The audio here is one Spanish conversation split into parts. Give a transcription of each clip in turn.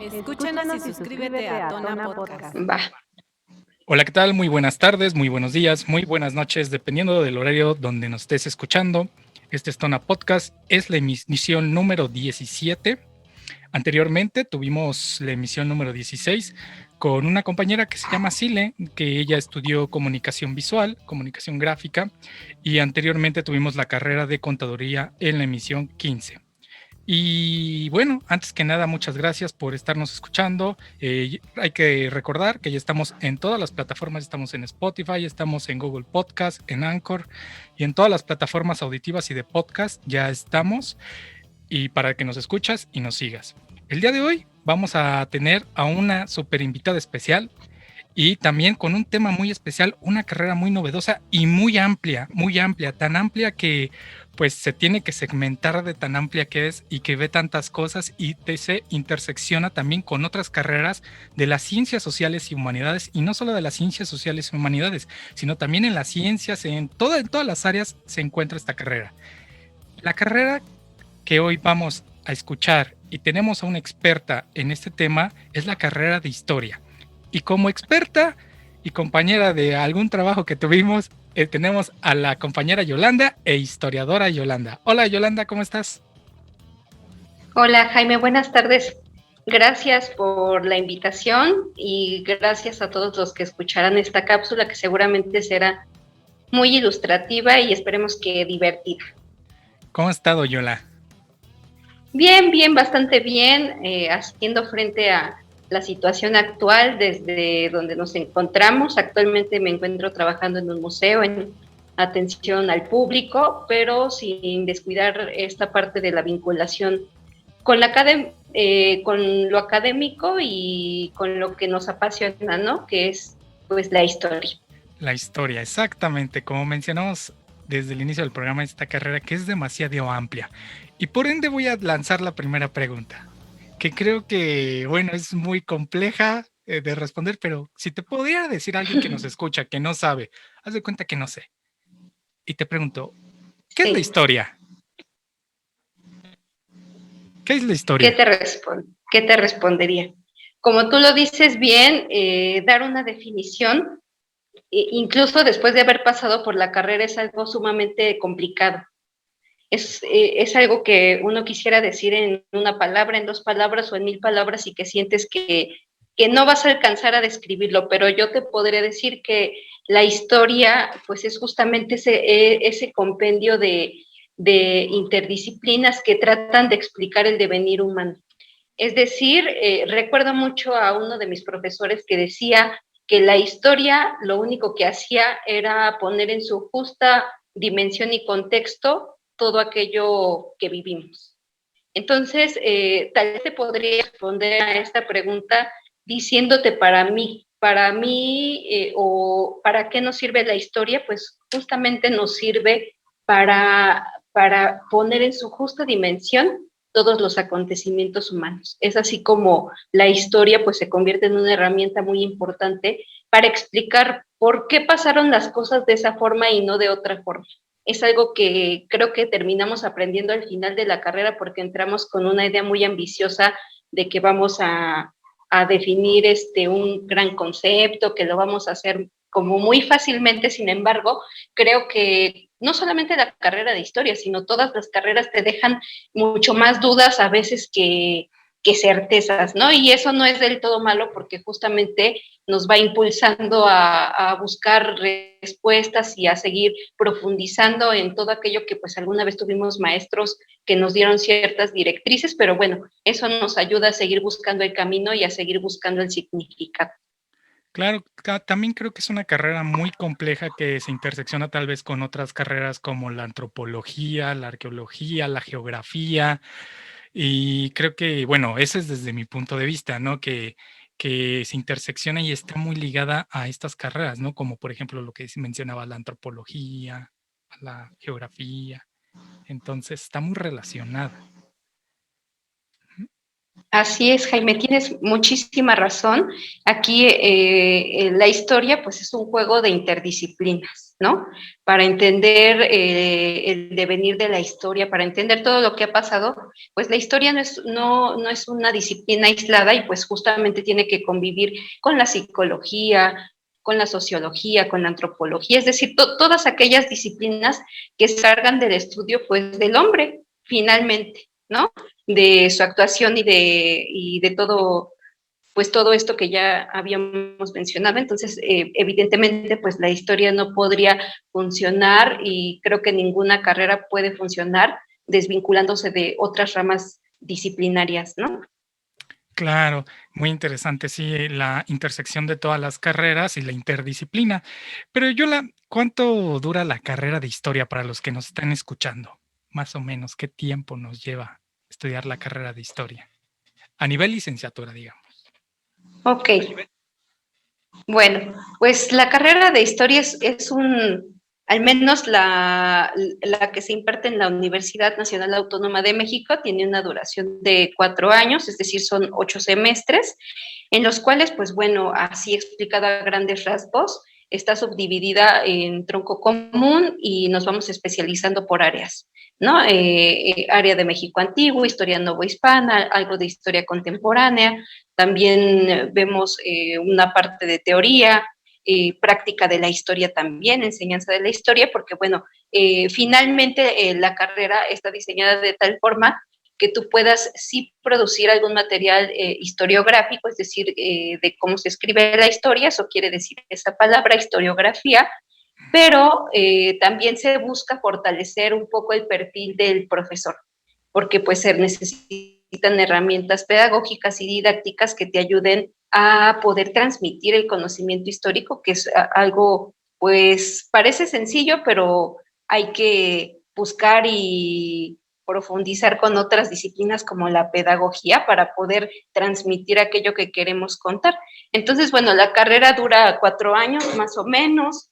Escúchanos y suscríbete a Tona Podcast. Va. Hola, ¿qué tal? Muy buenas tardes, muy buenos días, muy buenas noches, dependiendo del horario donde nos estés escuchando. Este es Tona Podcast, es la emisión número 17. Anteriormente tuvimos la emisión número 16 con una compañera que se llama Sile, que ella estudió comunicación visual, comunicación gráfica, y anteriormente tuvimos la carrera de contaduría en la emisión 15. Y bueno, antes que nada, muchas gracias por estarnos escuchando. Hay que recordar que ya estamos en todas las plataformas, estamos en Spotify, estamos en Google Podcast, en Anchor y en todas las plataformas auditivas y de podcast ya estamos. Y para que nos escuchas y nos sigas. El día de hoy vamos a tener a una super invitada especial y también con un tema muy especial, una carrera muy novedosa y muy amplia, tan amplia que pues se tiene que segmentar de tan amplia que es y que ve tantas cosas y se intersecciona también con otras carreras de las ciencias sociales y humanidades, y no solo de las ciencias sociales y humanidades, sino también en las ciencias, en todas las áreas se encuentra esta carrera. La carrera que hoy vamos a escuchar y tenemos a una experta en este tema es la carrera de historia. Y como experta y compañera de algún trabajo que tuvimos, tenemos a la compañera Yolanda e historiadora Yolanda. Hola Yolanda, ¿cómo estás? Hola Jaime, buenas tardes. Gracias por la invitación y gracias a todos los que escucharán esta cápsula que seguramente será muy ilustrativa y esperemos que divertida. ¿Cómo ha estado Yola? Bien, bastante bien, haciendo frente a la situación actual desde donde nos encontramos. Actualmente me encuentro trabajando en un museo en atención al público, pero sin descuidar esta parte de la vinculación con con lo académico y con lo que nos apasiona, ¿no? Que es pues la historia. La historia, exactamente, como mencionamos desde el inicio del programa, esta carrera que es demasiado amplia. Y por ende voy a lanzar la primera pregunta, que creo que, bueno, es muy compleja de responder, pero si te pudiera decir a alguien que nos escucha, que no sabe, haz de cuenta que no sé. Y te pregunto, ¿qué es la Sí. historia? ¿Qué es la ¿Qué historia? ¿Qué te respondería? Como tú lo dices bien, dar una definición, incluso después de haber pasado por la carrera, es algo sumamente complicado. Es algo que uno quisiera decir en una palabra, en dos palabras o en 1000 palabras y que sientes que no vas a alcanzar a describirlo, pero yo te podría decir que la historia pues es justamente ese compendio de interdisciplinas que tratan de explicar el devenir humano. Es decir, recuerdo mucho a uno de mis profesores que decía que la historia lo único que hacía era poner en su justa dimensión y contexto todo aquello que vivimos. Entonces, tal vez te podría responder a esta pregunta diciéndote para mí o para qué nos sirve la historia, pues justamente nos sirve para poner en su justa dimensión todos los acontecimientos humanos. Es así como la historia pues se convierte en una herramienta muy importante para explicar por qué pasaron las cosas de esa forma y no de otra forma. Es algo que creo que terminamos aprendiendo al final de la carrera porque entramos con una idea muy ambiciosa de que vamos a definir un gran concepto, que lo vamos a hacer como muy fácilmente. Sin embargo, creo que no solamente la carrera de historia, sino todas las carreras te dejan mucho más dudas a veces que certezas, ¿no? Y eso no es del todo malo porque justamente nos va impulsando a buscar respuestas y a seguir profundizando en todo aquello que pues alguna vez tuvimos maestros que nos dieron ciertas directrices, pero bueno, eso nos ayuda a seguir buscando el camino y a seguir buscando el significado. Claro, también creo que es una carrera muy compleja que se intersecciona tal vez con otras carreras como la antropología, la arqueología, la geografía. Y creo que, bueno, ese es desde mi punto de vista, ¿no? Que se intersecciona y está muy ligada a estas carreras, ¿no? Como por ejemplo lo que mencionaba la antropología, la geografía. Entonces está muy relacionada. Así es, Jaime, tienes muchísima razón. Aquí la historia pues es un juego de interdisciplinas, ¿no? Para entender el devenir de la historia, para entender todo lo que ha pasado, pues la historia no es una disciplina aislada y pues justamente tiene que convivir con la psicología, con la sociología, con la antropología, es decir, todas aquellas disciplinas que salgan del estudio pues del hombre, finalmente, ¿no? De su actuación y de todo, pues todo esto que ya habíamos mencionado. Entonces, evidentemente, pues la historia no podría funcionar y creo que ninguna carrera puede funcionar desvinculándose de otras ramas disciplinarias, ¿no? Claro, muy interesante, sí, la intersección de todas las carreras y la interdisciplina. Pero Yola, ¿cuánto dura la carrera de historia para los que nos están escuchando? Más o menos, ¿qué tiempo nos lleva estudiar la carrera de historia? A nivel licenciatura, digamos. Ok, bueno, pues la carrera de historia al menos la que se imparte en la Universidad Nacional Autónoma de México, tiene una duración de 4 años, es decir, son 8 semestres, en los cuales, pues bueno, así explicada a grandes rasgos, está subdividida en tronco común y nos vamos especializando por áreas, ¿no? Área de México antiguo, historia novohispana, algo de historia contemporánea, también vemos una parte de teoría, práctica de la historia también, enseñanza de la historia, porque bueno, finalmente la carrera está diseñada de tal forma que tú puedas sí producir algún material historiográfico, es decir, de cómo se escribe la historia, eso quiere decir esa palabra, historiografía, pero también se busca fortalecer un poco el perfil del profesor, porque pues se necesitan herramientas pedagógicas y didácticas que te ayuden a poder transmitir el conocimiento histórico, que es algo, pues parece sencillo, pero hay que buscar y profundizar con otras disciplinas como la pedagogía para poder transmitir aquello que queremos contar. Entonces, bueno, la carrera dura 4 años más o menos.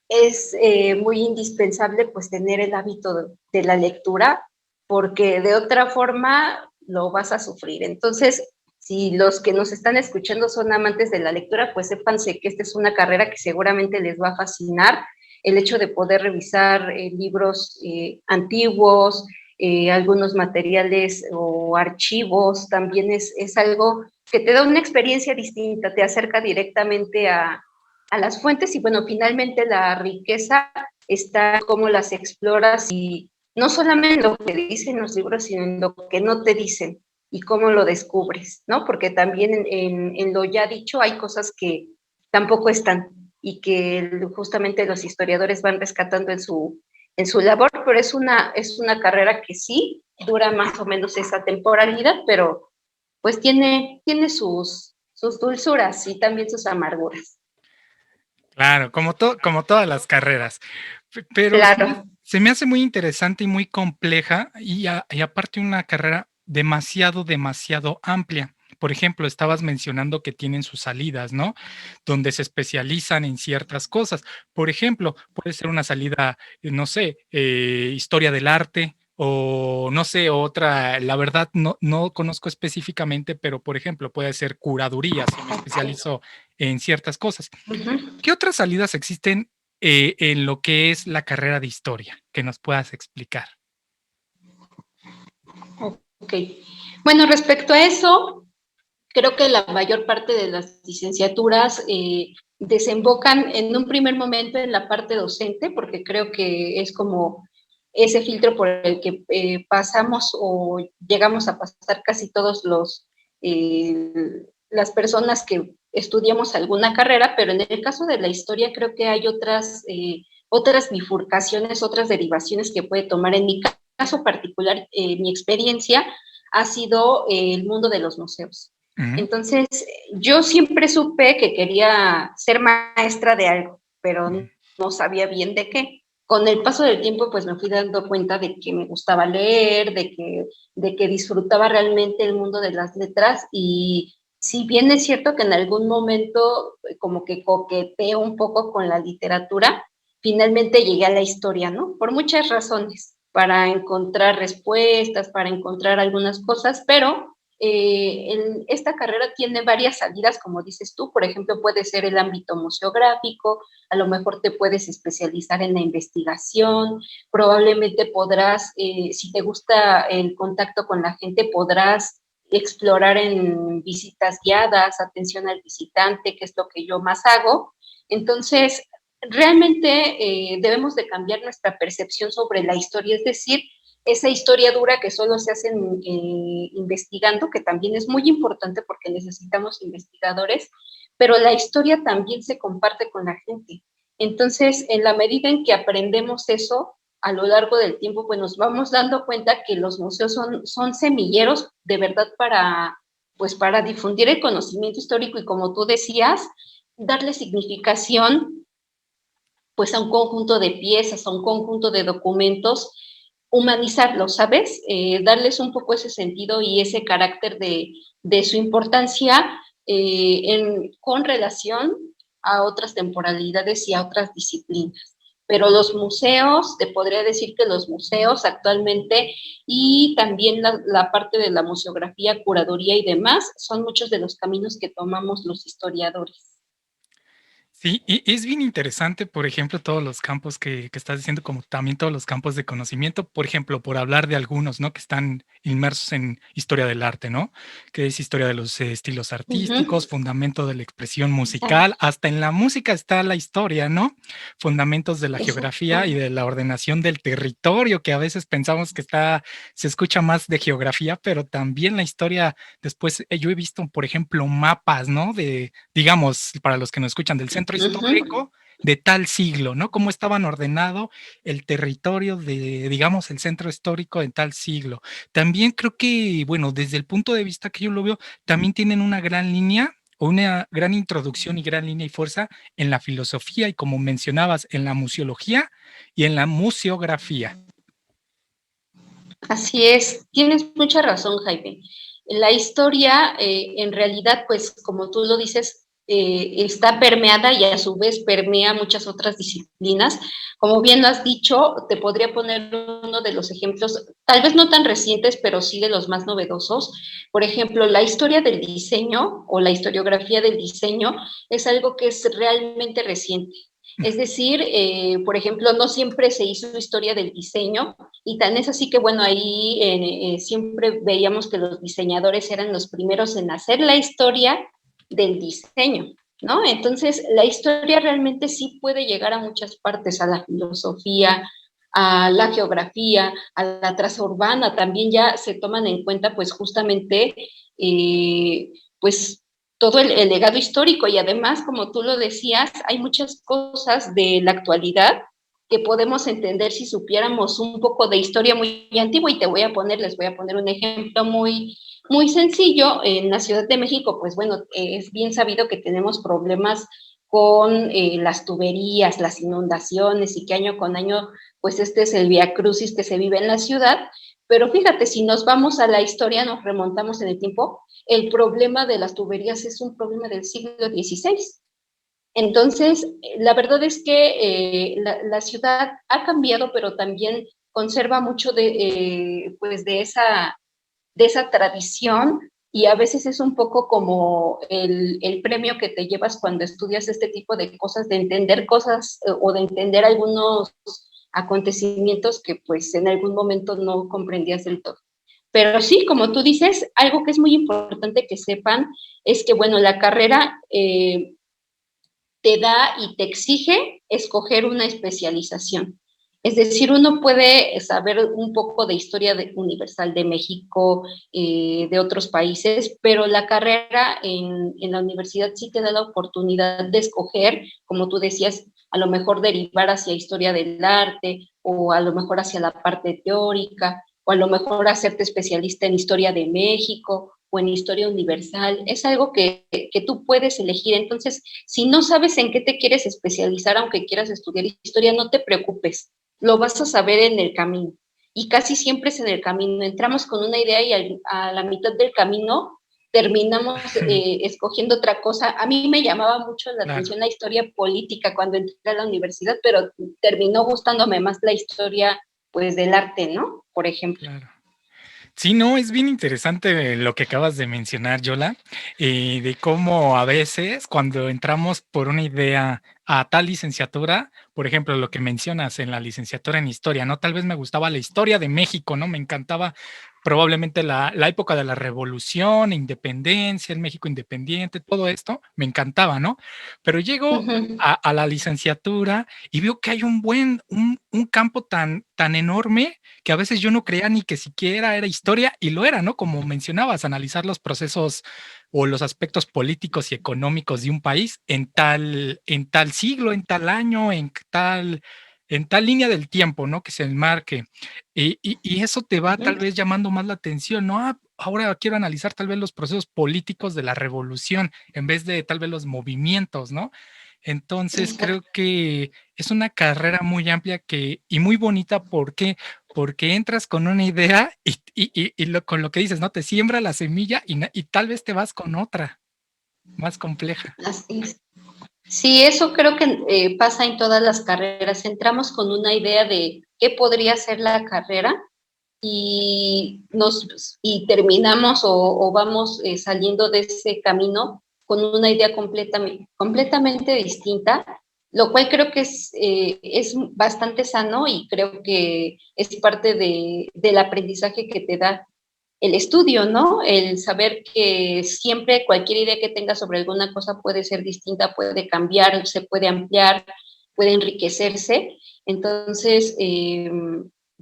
Es muy indispensable pues tener el hábito de la lectura porque de otra forma lo vas a sufrir. Entonces, si los que nos están escuchando son amantes de la lectura, pues sépanse que esta es una carrera que seguramente les va a fascinar. El hecho de poder revisar libros antiguos, algunos materiales o archivos, también es algo que te da una experiencia distinta, te acerca directamente a las fuentes y bueno, finalmente la riqueza está en cómo las exploras y no solamente en lo que dicen los libros, sino en lo que no te dicen y cómo lo descubres, ¿no? Porque también en lo ya dicho hay cosas que tampoco están y que justamente los historiadores van rescatando en su labor, pero es una carrera que sí dura más o menos esa temporalidad, pero pues tiene sus dulzuras y también sus amarguras. Claro, como todas las carreras. Pero Claro. se me hace muy interesante y muy compleja y aparte una carrera demasiado amplia. Por ejemplo, estabas mencionando que tienen sus salidas, ¿no? Donde se especializan en ciertas cosas. Por ejemplo, puede ser una salida, no sé, historia del arte o no sé, otra, la verdad no conozco específicamente, pero por ejemplo, puede ser curaduría, si me especializo en ciertas cosas. Uh-huh. ¿Qué otras salidas existen en lo que es la carrera de historia que nos puedas explicar? Ok. Bueno, respecto a eso, creo que la mayor parte de las licenciaturas desembocan en un primer momento en la parte docente, porque creo que es como ese filtro por el que pasamos o llegamos a pasar casi todos eh, las personas que estudiamos alguna carrera, pero en el caso de la historia creo que hay otras bifurcaciones, otras derivaciones que puede tomar. En mi caso particular, mi experiencia ha sido el mundo de los museos. Ujú. Entonces, yo siempre supe que quería ser maestra de algo, pero no sabía bien de qué. Con el paso del tiempo, pues me fui dando cuenta de que me gustaba leer, de que disfrutaba realmente el mundo de las letras y si bien es cierto que en algún momento como que coqueteé un poco con la literatura, finalmente llegué a la historia, ¿no? Por muchas razones. para encontrar respuestas, para encontrar algunas cosas, pero esta carrera tiene varias salidas, como dices tú. Por ejemplo, puede ser el ámbito museográfico, a lo mejor te puedes especializar en la investigación, probablemente podrás, si te gusta el contacto con la gente, podrás explorar en visitas guiadas, atención al visitante, que es lo que yo más hago. Entonces, realmente debemos de cambiar nuestra percepción sobre la historia, es decir, esa historia dura que solo se hace investigando, que también es muy importante porque necesitamos investigadores, pero la historia también se comparte con la gente. Entonces, en la medida en que aprendemos eso a lo largo del tiempo, pues nos vamos dando cuenta que los museos son semilleros de verdad pues para difundir el conocimiento histórico y, como tú decías, darle significación pues a un conjunto de piezas, a un conjunto de documentos, humanizarlos, ¿sabes? Darles un poco ese sentido y ese carácter de su importancia con relación a otras temporalidades y a otras disciplinas. Pero los museos, te podría decir que los museos actualmente y también la parte de la museografía, curaduría y demás, son muchos de los caminos que tomamos los historiadores. Sí, y es bien interesante, por ejemplo, todos los campos que estás diciendo, como también todos los campos de conocimiento, por ejemplo, por hablar de algunos, ¿no? Que están inmersos en historia del arte, ¿no? Que es historia de los estilos artísticos, fundamento de la expresión musical, hasta en la música está la historia, ¿no? Fundamentos de la geografía y de la ordenación del territorio, que a veces pensamos que se escucha más de geografía, pero también la historia, después yo he visto, por ejemplo, mapas, ¿no? Digamos, para los que nos escuchan, del centro histórico de tal siglo, ¿no? Cómo estaban ordenado el territorio de, digamos, el centro histórico de tal siglo. También creo que, bueno, desde el punto de vista que yo lo veo, también tienen una gran línea o una gran introducción y gran línea y fuerza en la filosofía y, como mencionabas, en la museología y en la museografía. Así es, tienes mucha razón, Jaime. La historia, en realidad, pues como tú lo dices, está permeada y a su vez permea muchas otras disciplinas. Como bien lo has dicho, te podría poner uno de los ejemplos, tal vez no tan recientes, pero sí de los más novedosos. Por ejemplo, la historia del diseño o la historiografía del diseño es algo que es realmente reciente. Es decir, por ejemplo, no siempre se hizo historia del diseño, y tan es así que, bueno, ahí siempre veíamos que los diseñadores eran los primeros en hacer la historia del diseño, ¿no? Entonces, la historia realmente sí puede llegar a muchas partes, a la filosofía, a la geografía, a la traza urbana, también ya se toman en cuenta, pues, justamente, pues, todo el legado histórico, y además, como tú lo decías, hay muchas cosas de la actualidad que podemos entender si supiéramos un poco de historia muy antigua, y les voy a poner un ejemplo muy sencillo. En la Ciudad de México, pues bueno, es bien sabido que tenemos problemas con las tuberías, las inundaciones, y que año con año, pues este es el viacrucis que se vive en la ciudad. Pero fíjate, si nos vamos a la historia, nos remontamos en el tiempo, el problema de las tuberías es un problema del siglo XVI. Entonces, la verdad es que la ciudad ha cambiado, pero también conserva mucho pues de esa tradición, y a veces es un poco como el premio que te llevas cuando estudias este tipo de cosas, de entender cosas o de entender algunos acontecimientos que pues en algún momento no comprendías del todo. Pero sí, como tú dices, algo que es muy importante que sepan es que, bueno, la carrera te da y te exige escoger una especialización. Es decir, uno puede saber un poco de historia universal de México, de otros países, pero la carrera en la universidad sí te da la oportunidad de escoger, como tú decías, a lo mejor derivar hacia historia del arte, o a lo mejor hacia la parte teórica, o a lo mejor hacerte especialista en historia de México o en historia universal. Es algo que tú puedes elegir. Entonces, si no sabes en qué te quieres especializar, aunque quieras estudiar historia, no te preocupes, lo vas a saber en el camino. Y casi siempre es en el camino. Entramos con una idea y a la mitad del camino terminamos escogiendo otra cosa. A mí me llamaba mucho la atención la historia política cuando entré a la universidad, pero terminó gustándome más la historia pues del arte, ¿no? Por ejemplo. Claro. Sí, no, es bien interesante lo que acabas de mencionar, Yola, de cómo a veces cuando entramos por una idea a tal licenciatura, por ejemplo, lo que mencionas en la licenciatura en historia, ¿no? Tal vez me gustaba la historia de México, ¿no? Me encantaba probablemente la época de la revolución, independencia, el México independiente, todo esto, me encantaba, ¿no? Pero llego Ujú. a la licenciatura y veo que hay un campo tan enorme que a veces yo no creía ni que siquiera era historia y lo era, ¿no? Como mencionabas, analizar los procesos o los aspectos políticos y económicos de un país en tal siglo, en tal año, en tal línea del tiempo, ¿no? Que se enmarque. Y eso te va tal vez llamando más la atención, ¿no? Ah, ahora quiero analizar tal vez los procesos políticos de la revolución en vez de tal vez los movimientos, ¿no? Entonces creo que es una carrera muy amplia y muy bonita porque entras con una idea con lo que dices, ¿no? Te siembra la semilla y tal vez te vas con otra más compleja. Así es. Sí, eso creo que pasa en todas las carreras. Entramos con una idea de qué podría ser la carrera y terminamos o vamos saliendo de ese camino con una idea completamente distinta, lo cual creo que es bastante sano y creo que es parte del aprendizaje que te da el estudio, ¿no? El saber que siempre cualquier idea que tengas sobre alguna cosa puede ser distinta, puede cambiar, se puede ampliar, puede enriquecerse. Entonces,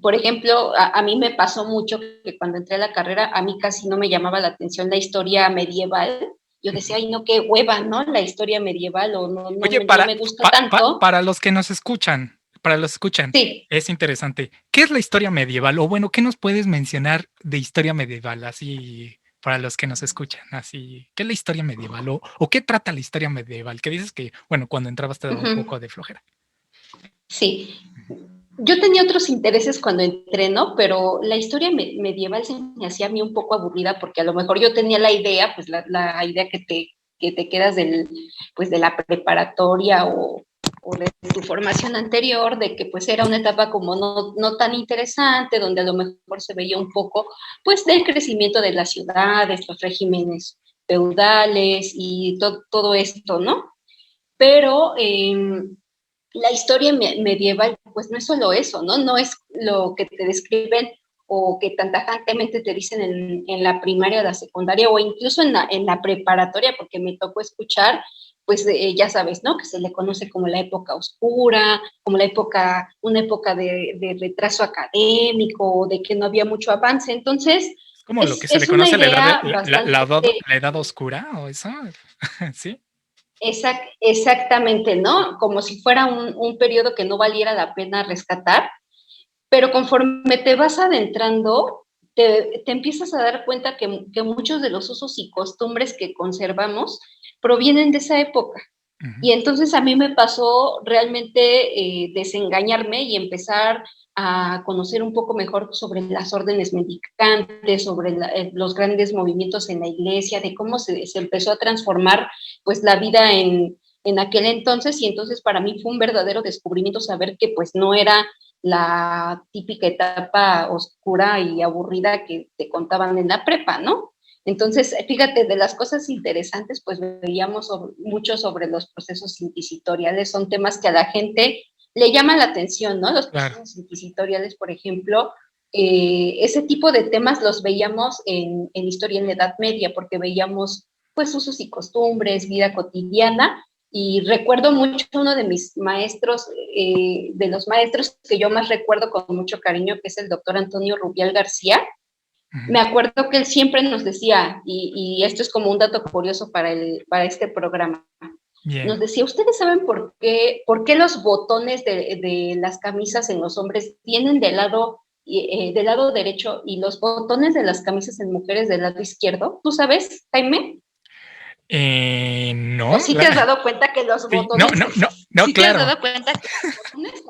por ejemplo, a mí me pasó mucho que cuando entré a la carrera, a mí casi no me llamaba la atención la historia medieval. Yo decía, ay, no, qué hueva, ¿no? La historia medieval o Oye, no me gusta tanto. para los que nos escuchan, Sí, es interesante. ¿Qué es la historia medieval? O bueno, ¿qué nos puedes mencionar de historia medieval? Así, para los que nos escuchan, así, ¿qué es la historia medieval? O qué trata la historia medieval? Que dices que, bueno, cuando entrabas te daba un poco de flojera. sí. Yo tenía otros intereses cuando entré, ¿no? Pero la historia medieval se me hacía a mí un poco aburrida porque a lo mejor yo tenía la idea, pues la idea que te quedas pues de la preparatoria o de tu formación anterior, de que pues era una etapa como no tan interesante, donde a lo mejor se veía un poco pues del crecimiento de las ciudades, los regímenes feudales y todo esto, ¿no? Pero la historia medieval, pues no es solo eso, ¿no? No es lo que te describen o que tan tajantemente te dicen en la primaria o la secundaria o incluso en la preparatoria, porque me tocó escuchar, pues ya sabes, ¿no? Que se le conoce como la época oscura, como una época de retraso académico, de que no había mucho avance. Entonces, Es como lo que se le es una conoce idea bastante. la edad oscura, o eso, ¿sí? Exactamente, ¿no? Como si fuera un periodo que no valiera la pena rescatar, pero conforme te vas adentrando, te empiezas a dar cuenta que muchos de los usos y costumbres que conservamos provienen de esa época. Ujú. Y entonces a mí me pasó realmente desengañarme y empezar a conocer un poco mejor sobre las órdenes mendicantes, sobre los grandes movimientos en la iglesia, de cómo se empezó a transformar pues la vida en aquel entonces. Y entonces para mí fue un verdadero descubrimiento saber que pues no era la típica etapa oscura y aburrida que te contaban en la prepa, ¿no? Entonces, fíjate, de las cosas interesantes, pues veíamos mucho sobre los procesos inquisitoriales, son temas que a la gente le llaman la atención, ¿no? Los Claro. procesos inquisitoriales, por ejemplo, ese tipo de temas los veíamos historia en la Edad Media, porque veíamos pues usos y costumbres, vida cotidiana, y recuerdo mucho uno de mis maestros, de los maestros que yo más recuerdo con mucho cariño, que es el doctor Antonio Rubial García. Ujú. Me acuerdo que él siempre nos decía, y esto es como un dato curioso para este programa, Bien. nos decía, ¿ustedes saben por qué los botones de las camisas en los hombres tienen del lado derecho y los botones de las camisas en mujeres del lado izquierdo? ¿Tú sabes, Jaime? ¿O No, sí te has dado cuenta que los sí, no, botones, no, no, no, sí te has claro. dado cuenta que los botones,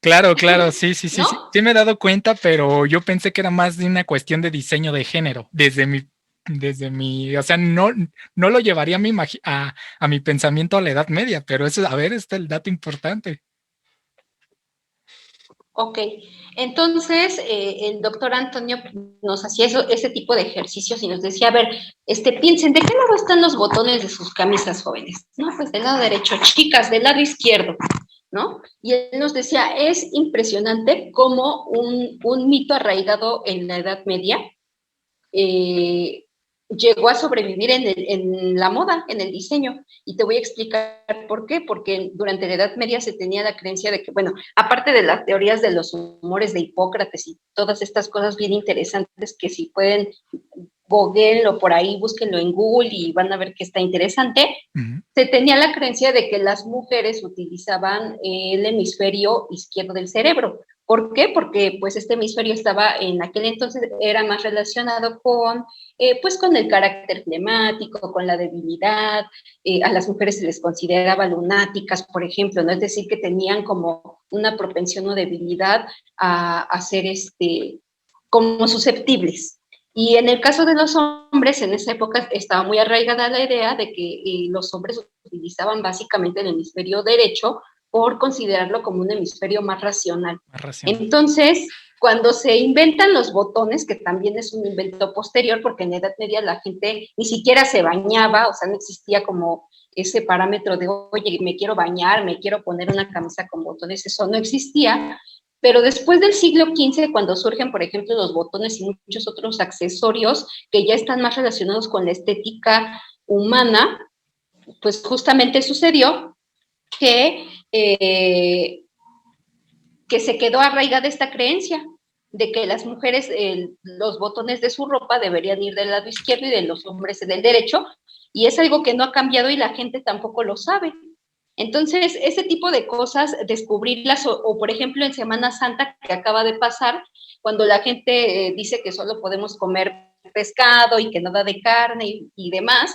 Claro, claro, sí, sí, sí, sí. ¿no? Sí me he dado cuenta, pero yo pensé que era más de una cuestión de diseño de género, o sea, no lo llevaría a mi pensamiento a la Edad Media, pero eso, a ver, está el dato importante. Ok, entonces el doctor Antonio nos hacía ese tipo de ejercicios y nos decía, a ver, piensen, ¿de qué lado están los botones de sus camisas, jóvenes? No, pues del lado derecho, chicas, del lado izquierdo, ¿no? Y él nos decía, es impresionante cómo un mito arraigado en la Edad Media eh, llegó a sobrevivir en la moda, en el diseño. Y te voy a explicar por qué. Porque durante la Edad Media se tenía la creencia de que, bueno, aparte de las teorías de los humores de Hipócrates y todas estas cosas bien interesantes que si pueden, googleenlo por ahí, búsquenlo en Google y van a ver que está interesante, se tenía la creencia de que las mujeres utilizaban el hemisferio izquierdo del cerebro. ¿Por qué? Porque pues este hemisferio estaba en aquel entonces, era más relacionado pues con el carácter flemático, con la debilidad, a las mujeres se les consideraba lunáticas, por ejemplo, ¿no? Es decir, que tenían como una propensión o debilidad a ser como susceptibles. Y en el caso de los hombres, en esa época estaba muy arraigada la idea de que los hombres utilizaban básicamente el hemisferio derecho por considerarlo como un hemisferio más racional. Entonces, cuando se inventan los botones, que también es un invento posterior, porque en la Edad Media la gente ni siquiera se bañaba, o sea, no existía como ese parámetro de, oye, me quiero bañar, me quiero poner una camisa con botones, eso no existía. Pero después del siglo XV, cuando surgen, por ejemplo, los botones y muchos otros accesorios que ya están más relacionados con la estética humana, pues justamente sucedió que, que se quedó arraigada esta creencia de que las mujeres, los botones de su ropa deberían ir del lado izquierdo y de los hombres del derecho, y es algo que no ha cambiado y la gente tampoco lo sabe. Entonces, ese tipo de cosas, descubrirlas, o por ejemplo en Semana Santa que acaba de pasar, cuando la gente dice que solo podemos comer pescado y que nada de carne y demás,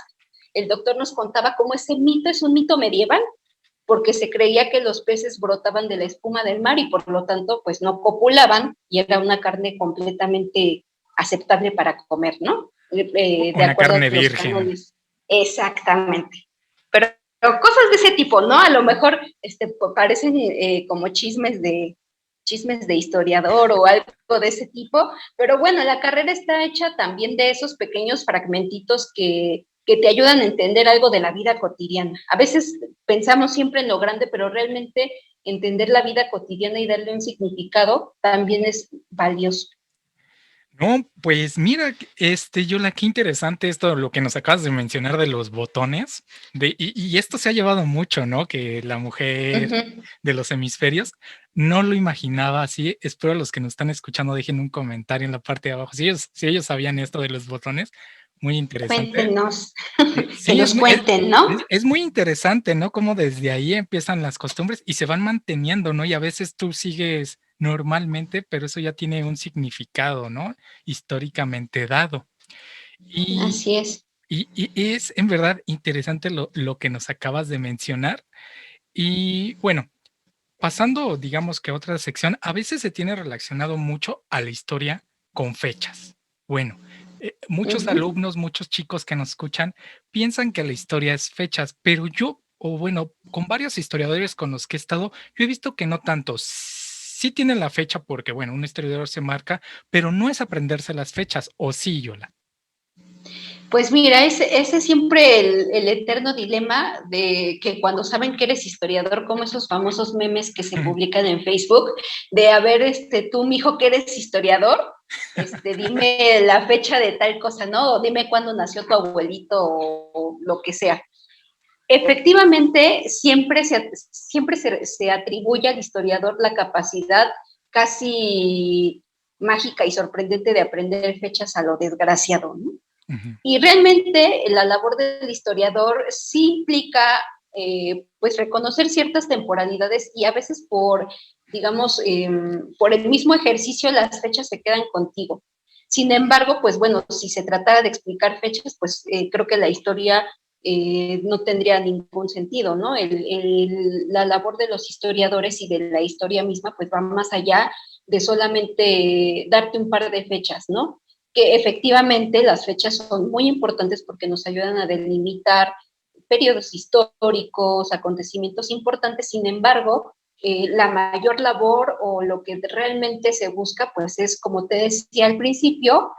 el doctor nos contaba cómo ese mito es un mito medieval, porque se creía que los peces brotaban de la espuma del mar y por lo tanto pues no copulaban y era una carne completamente aceptable para comer, ¿no? De Una acuerdo carne a los virgen. cánones. Exactamente. Pero cosas de ese tipo, ¿no? A lo mejor parecen como chismes de historiador o algo de ese tipo, pero bueno, la carrera está hecha también de esos pequeños fragmentitos que te ayudan a entender algo de la vida cotidiana. A veces pensamos siempre en lo grande, pero realmente entender la vida cotidiana y darle un significado también es valioso. No, pues mira, Yola, qué interesante esto, lo que nos acabas de mencionar de los botones, y esto se ha llevado mucho, ¿no? Que la mujer de los hemisferios, no lo imaginaba así. Espero a los que nos están escuchando dejen un comentario en la parte de abajo. Si ellos sabían esto de los botones, muy interesante. Cuéntenos, Sí, que nos cuenten, ¿no? Es muy interesante, ¿no? Cómo desde ahí empiezan las costumbres y se van manteniendo, ¿no? Y a veces tú sigues normalmente, pero eso ya tiene un significado, ¿no? Históricamente dado. Así es. Y es en verdad interesante lo que nos acabas de mencionar. Y bueno, pasando, digamos que a otra sección, a veces se tiene relacionado mucho a la historia con fechas. Bueno, muchos alumnos, muchos chicos que nos escuchan piensan que la historia es fechas, pero yo, o bueno, con varios historiadores con los que he estado, yo he visto que no tanto. Sí tienen la fecha porque, bueno, un historiador se marca, pero no es aprenderse las fechas, ¿o sí, Yola? Pues mira, ese es siempre el eterno dilema de que cuando saben que eres historiador, como esos famosos memes que se publican en Facebook, de a ver, tú, mijo, que eres historiador, dime la fecha de tal cosa, ¿no? O dime cuándo nació tu abuelito o lo que sea. Efectivamente, siempre se atribuye al historiador la capacidad casi mágica y sorprendente de aprender fechas a lo desgraciado, ¿no? Y realmente la labor del historiador sí implica, pues, reconocer ciertas temporalidades y a veces digamos, por el mismo ejercicio las fechas se quedan contigo. Sin embargo, pues bueno, si se tratara de explicar fechas, pues creo que la historia no tendría ningún sentido, ¿no? La labor de los historiadores y de la historia misma, pues va más allá de solamente darte un par de fechas, ¿no? Que efectivamente las fechas son muy importantes porque nos ayudan a delimitar periodos históricos, acontecimientos importantes. Sin embargo, la mayor labor o lo que realmente se busca, pues es, como te decía al principio,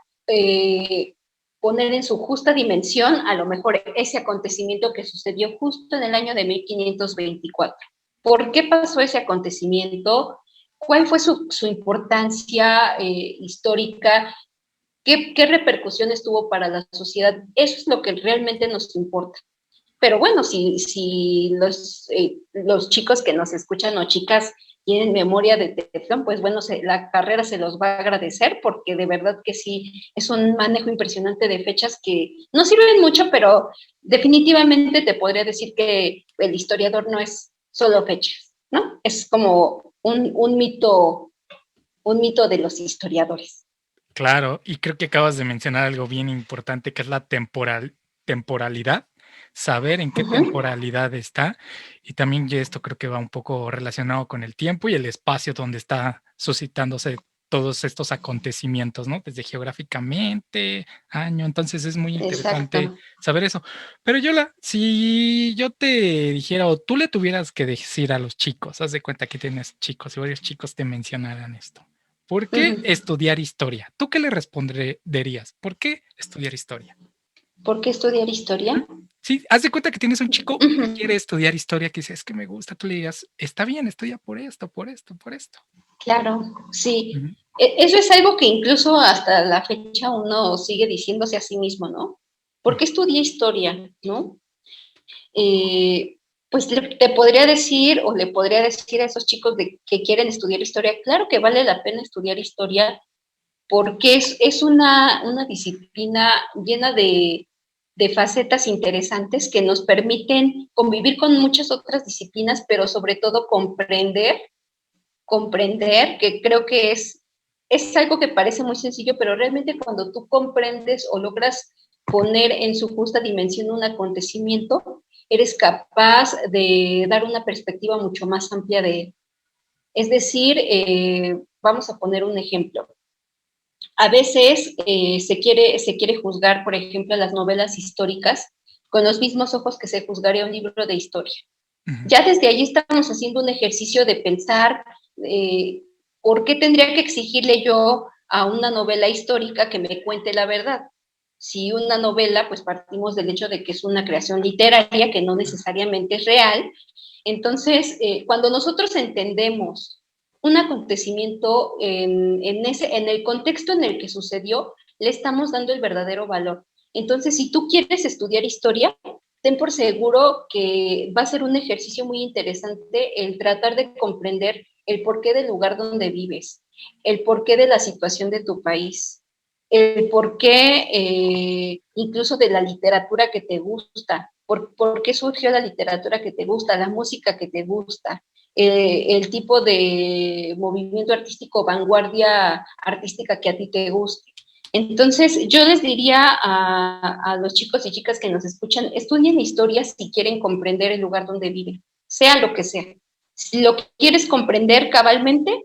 poner en su justa dimensión a lo mejor ese acontecimiento que sucedió justo en el año de 1524. ¿Por qué pasó ese acontecimiento? ¿Cuál fue su importancia histórica? ¿Qué repercusiones tuvo para la sociedad? Eso es lo que realmente nos importa. Pero bueno, si los chicos que nos escuchan o chicas tienen memoria de teflón, pues bueno, la carrera se los va a agradecer porque de verdad que sí, es un manejo impresionante de fechas que no sirven mucho, pero definitivamente te podría decir que el historiador no es solo fechas, ¿no? Es como un mito de los historiadores. Claro, y creo que acabas de mencionar algo bien importante, que es la temporalidad, saber en qué temporalidad está, y también ya esto creo que va un poco relacionado con el tiempo y el espacio donde está suscitándose todos estos acontecimientos, ¿no? Desde geográficamente, año, entonces es muy interesante Exacto. saber eso. Pero Yola, si yo te dijera o tú le tuvieras que decir a los chicos, haz de cuenta que tienes chicos y varios chicos te mencionaran esto. ¿Por qué estudiar historia? ¿Tú qué le responderías? ¿Por qué estudiar historia? ¿Por qué estudiar historia? Sí, haz de cuenta que tienes un chico que quiere estudiar historia, que dice, es que me gusta, tú le digas, está bien, estudia por esto, por esto, por esto. Claro, sí. Eso es algo que incluso hasta la fecha uno sigue diciéndose a sí mismo, ¿no? ¿Por qué estudié historia, no? Pues te podría decir o le podría decir a esos chicos que quieren estudiar historia, claro que vale la pena estudiar historia porque es una disciplina llena de facetas interesantes que nos permiten convivir con muchas otras disciplinas, pero sobre todo comprender, que creo que es algo que parece muy sencillo, pero realmente cuando tú comprendes o logras poner en su justa dimensión un acontecimiento, eres capaz de dar una perspectiva mucho más amplia de él. Es decir, vamos a poner un ejemplo. A veces se quiere juzgar, por ejemplo, las novelas históricas con los mismos ojos que se juzgaría un libro de historia. Ya desde allí estamos haciendo un ejercicio de pensar por qué tendría que exigirle yo a una novela histórica que me cuente la verdad. Si una novela, pues partimos del hecho de que es una creación literaria que no necesariamente es real. Entonces, cuando nosotros entendemos un acontecimiento en el contexto en el que sucedió, le estamos dando el verdadero valor. Entonces, si tú quieres estudiar historia, ten por seguro que va a ser un ejercicio muy interesante el tratar de comprender el porqué del lugar donde vives, el porqué de la situación de tu país, el porqué incluso de la literatura que te gusta, por qué surgió la literatura que te gusta, la música que te gusta, el tipo de movimiento artístico, vanguardia artística que a ti te guste. Entonces, yo les diría a los chicos y chicas que nos escuchan, estudien historia si quieren comprender el lugar donde viven, sea lo que sea. Si lo quieres comprender cabalmente,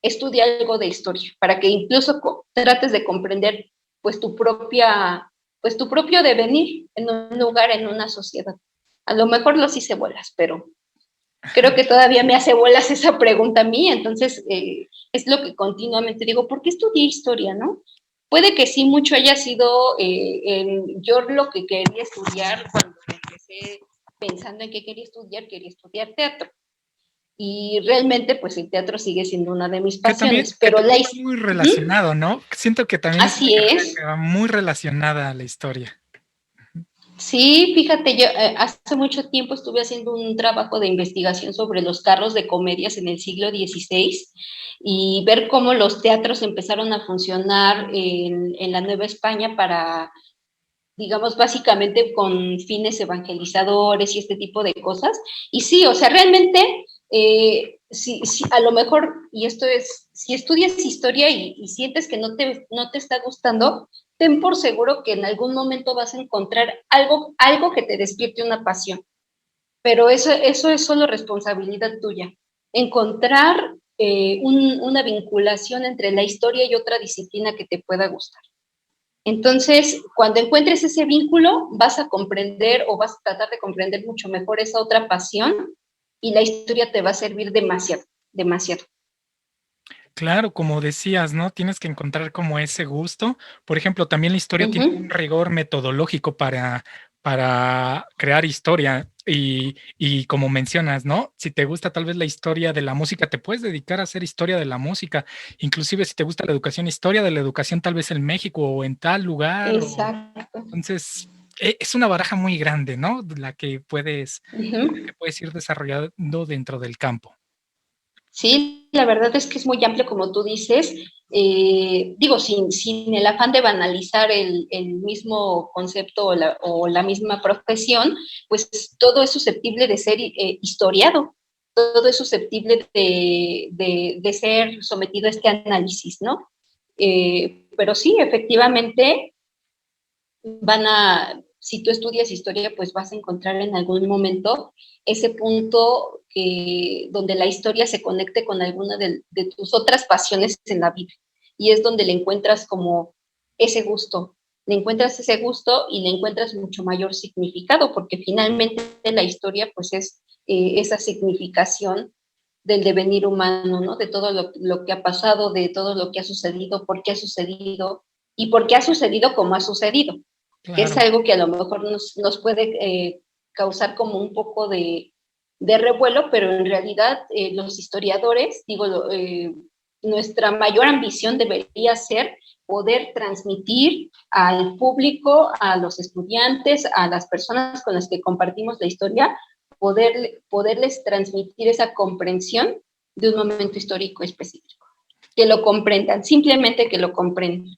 estudia algo de historia, para que incluso trates de comprender pues tu propio devenir en un lugar, en una sociedad. A lo mejor los hice bolas, pero creo que todavía me hace bolas esa pregunta a mí, entonces es lo que continuamente digo, ¿por qué estudié historia, no? Puede que sí, mucho haya sido yo lo que quería estudiar cuando empecé pensando en qué quería estudiar teatro. Y realmente, pues el teatro sigue siendo una de mis pasiones, Que pero también va muy relacionado, ¿no? Siento que también es una así carrera es. que va muy relacionada a la historia. Sí, fíjate, yo hace mucho tiempo estuve haciendo un trabajo de investigación sobre los carros de comedias en el siglo XVI y ver cómo los teatros empezaron a funcionar en la Nueva España para, digamos, básicamente con fines evangelizadores y este tipo de cosas. Y sí, o sea, realmente, a lo mejor, y esto es, si estudias historia y sientes que no te está gustando, ten por seguro que en algún momento vas a encontrar algo que te despierte una pasión. Pero eso es solo responsabilidad tuya. Encontrar una vinculación entre la historia y otra disciplina que te pueda gustar. Entonces, cuando encuentres ese vínculo, vas a comprender o vas a tratar de comprender mucho mejor esa otra pasión y la historia te va a servir demasiado, demasiado. Claro, como decías, ¿no? Tienes que encontrar como ese gusto. Por ejemplo, también la historia tiene un rigor metodológico para crear historia. Y como mencionas, ¿no? Si te gusta tal vez la historia de la música, te puedes dedicar a hacer historia de la música. Inclusive si te gusta la educación, historia de la educación tal vez en México o en tal lugar. Exacto. Entonces, es una baraja muy grande, ¿no? La que puedes ir desarrollando dentro del campo. Sí, la verdad es que es muy amplio, como tú dices. Digo, sin el afán de banalizar el mismo concepto o la misma profesión, pues todo es susceptible de ser historiado, todo es susceptible de ser sometido a este análisis, ¿no? Pero sí, efectivamente, si tú estudias historia, pues vas a encontrar en algún momento ese punto donde la historia se conecte con alguna de tus otras pasiones en la vida. Y es donde le encuentras como ese gusto. Le encuentras ese gusto y le encuentras mucho mayor significado, porque finalmente la historia pues es esa significación del devenir humano, ¿no? De todo lo que ha pasado, de todo lo que ha sucedido, por qué ha sucedido y por qué ha sucedido como ha sucedido. Que es Claro. algo que a lo mejor nos puede causar como un poco de revuelo, pero en realidad los historiadores, nuestra mayor ambición debería ser poder transmitir al público, a los estudiantes, a las personas con las que compartimos la historia, poderles transmitir esa comprensión de un momento histórico específico. Que lo comprendan, simplemente que lo comprendan.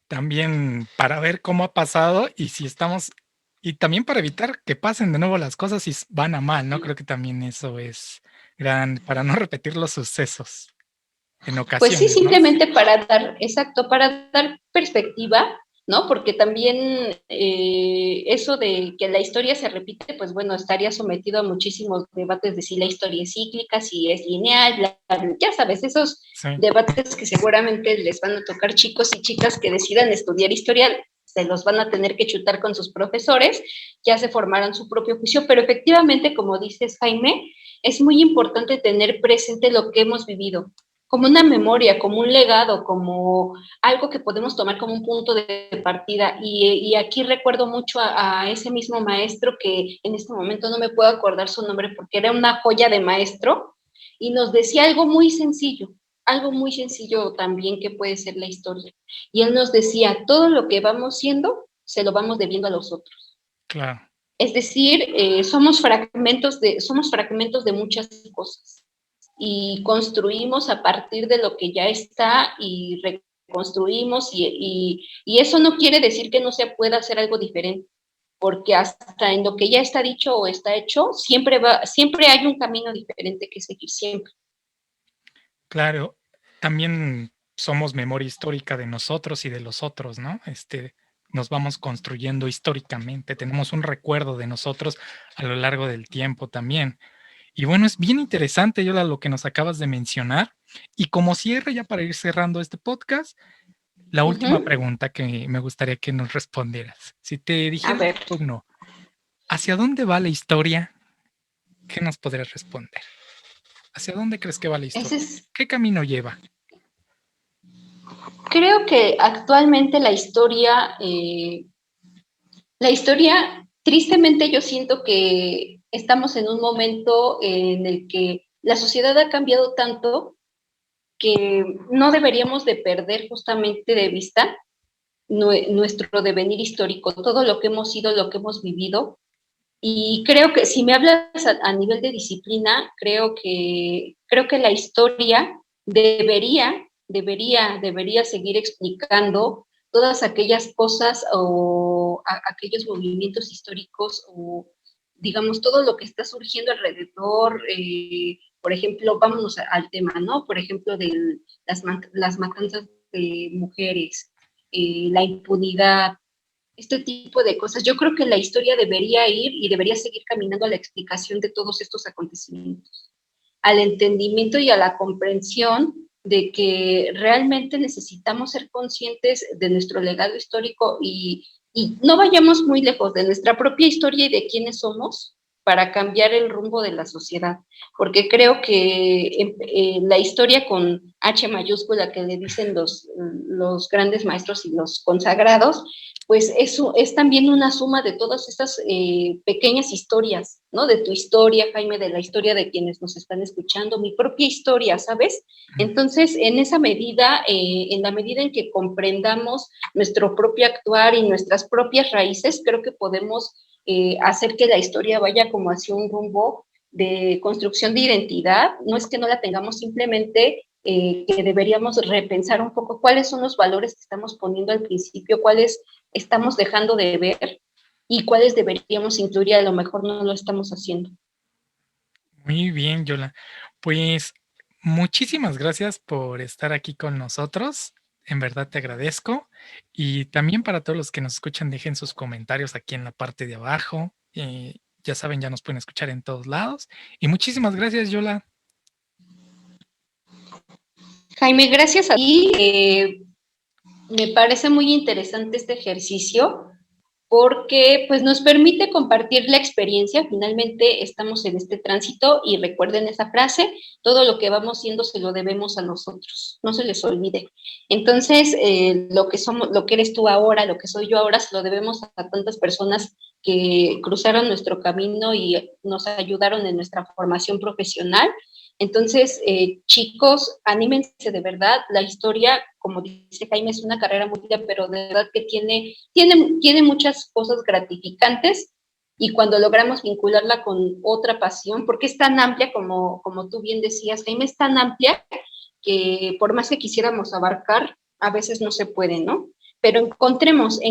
También para ver cómo ha pasado y si estamos, y también para evitar que pasen de nuevo las cosas y van a mal, ¿no? Creo que también eso es gran, para no repetir los sucesos en Pues sí, ocasiones, ¿no? simplemente para dar perspectiva, ¿no? Porque también eso de que la historia se repite, pues bueno, estaría sometido a muchísimos debates de si la historia es cíclica, si es lineal, ya sabes, esos debates que seguramente les van a tocar chicos y chicas que decidan estudiar historia, se los van a tener que chutar con sus profesores, ya se formarán su propio juicio, pero efectivamente, como dices, Jaime, es muy importante tener presente lo que hemos vivido, como una memoria, como un legado, como algo que podemos tomar como un punto de partida. Y aquí recuerdo mucho a ese mismo maestro que en este momento no me puedo acordar su nombre porque era una joya de maestro y nos decía algo muy sencillo también que puede ser la historia. Y él nos decía, todo lo que vamos siendo, se lo vamos debiendo a los otros. Claro. Es decir, somos fragmentos de muchas cosas y construimos a partir de lo que ya está y reconstruimos y eso no quiere decir que no se pueda hacer algo diferente, porque hasta en lo que ya está dicho o está hecho, siempre hay un camino diferente que seguir siempre. Claro, también somos memoria histórica de nosotros y de los otros, ¿no? Nos vamos construyendo históricamente, tenemos un recuerdo de nosotros a lo largo del tiempo también. Y bueno, es bien interesante, Yola, lo que nos acabas de mencionar. Y como cierre, ya para ir cerrando este podcast, la última pregunta que me gustaría que nos respondieras. Si te dijera, no, ¿hacia dónde va la historia? ¿Qué nos podrías responder? ¿Hacia dónde crees que va la historia? ¿Qué camino lleva? Creo que actualmente la historia, tristemente yo siento que estamos en un momento en el que la sociedad ha cambiado tanto que no deberíamos de perder justamente de vista nuestro devenir histórico, todo lo que hemos sido, lo que hemos vivido. Y creo que si me hablas a nivel de disciplina, creo que la historia debería seguir explicando todas aquellas cosas o aquellos movimientos históricos o digamos todo lo que está surgiendo alrededor. Por ejemplo, vámonos al tema, ¿no? Por ejemplo, de las matanzas de mujeres, la impunidad, este tipo de cosas. Yo creo que la historia debería ir y debería seguir caminando a la explicación de todos estos acontecimientos, al entendimiento y a la comprensión de que realmente necesitamos ser conscientes de nuestro legado histórico y no vayamos muy lejos de nuestra propia historia y de quiénes somos para cambiar el rumbo de la sociedad, porque creo que la historia con H mayúscula que le dicen los grandes maestros y los consagrados, pues eso es también una suma de todas estas pequeñas historias, ¿no? De tu historia, Jaime, de la historia de quienes nos están escuchando, mi propia historia, ¿sabes? Entonces, en esa medida, en la medida en que comprendamos nuestro propio actuar y nuestras propias raíces, creo que podemos hacer que la historia vaya como hacia un rumbo de construcción de identidad. No es que no la tengamos, simplemente que deberíamos repensar un poco cuáles son los valores que estamos poniendo al principio, cuáles estamos dejando de ver y cuáles deberíamos incluir y a lo mejor no lo estamos haciendo. Muy bien, Yola. Pues muchísimas gracias por estar aquí con nosotros. En verdad te agradezco. Y también para todos los que nos escuchan, dejen sus comentarios aquí en la parte de abajo. Ya saben, ya nos pueden escuchar en todos lados. Y muchísimas gracias, Yola. Jaime, gracias a ti. Me parece muy interesante este ejercicio porque pues nos permite compartir la experiencia. Finalmente estamos en este tránsito y recuerden esa frase, todo lo que vamos siendo se lo debemos a nosotros, no se les olvide. Entonces, lo que somos, lo que eres tú ahora, lo que soy yo ahora, se lo debemos a tantas personas que cruzaron nuestro camino y nos ayudaron en nuestra formación profesional. Entonces, chicos, anímense de verdad. La historia, como dice Jaime, es una carrera muy linda, pero de verdad que tiene muchas cosas gratificantes y cuando logramos vincularla con otra pasión, porque es tan amplia como tú bien decías, Jaime, es tan amplia que por más que quisiéramos abarcar, a veces no se puede, ¿no? Pero encontremos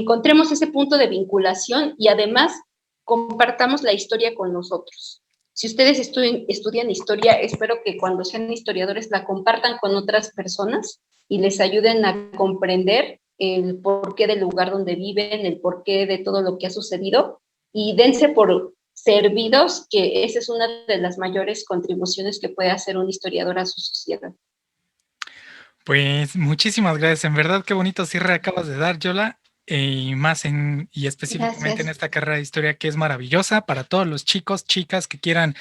ese punto de vinculación y además compartamos la historia con nosotros. Si ustedes estudian historia, espero que cuando sean historiadores la compartan con otras personas y les ayuden a comprender el porqué del lugar donde viven, el porqué de todo lo que ha sucedido y dense por servidos, que esa es una de las mayores contribuciones que puede hacer un historiador a su sociedad. Pues muchísimas gracias. En verdad, qué bonito cierre acabas de dar, Yola. Y específicamente en esta carrera de historia que es maravillosa para todos los chicos, chicas que quieran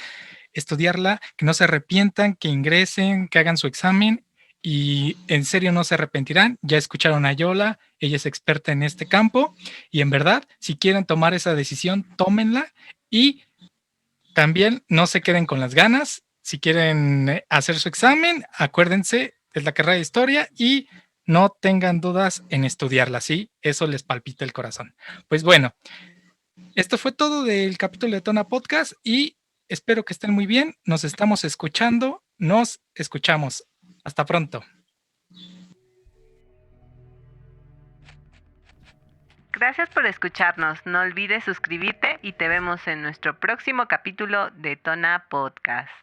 estudiarla, que no se arrepientan, que ingresen, que hagan su examen y en serio no se arrepentirán. Ya escucharon a Yola, ella es experta en este campo y en verdad, si quieren tomar esa decisión, tómenla y también no se queden con las ganas. Si quieren hacer su examen, acuérdense, es la carrera de historia y no tengan dudas en estudiarla, ¿sí? Eso les palpita el corazón. Pues bueno, esto fue todo del capítulo de Tona Podcast y espero que estén muy bien. Nos estamos escuchando, nos escuchamos. Hasta pronto. Gracias por escucharnos. No olvides suscribirte y te vemos en nuestro próximo capítulo de Tona Podcast.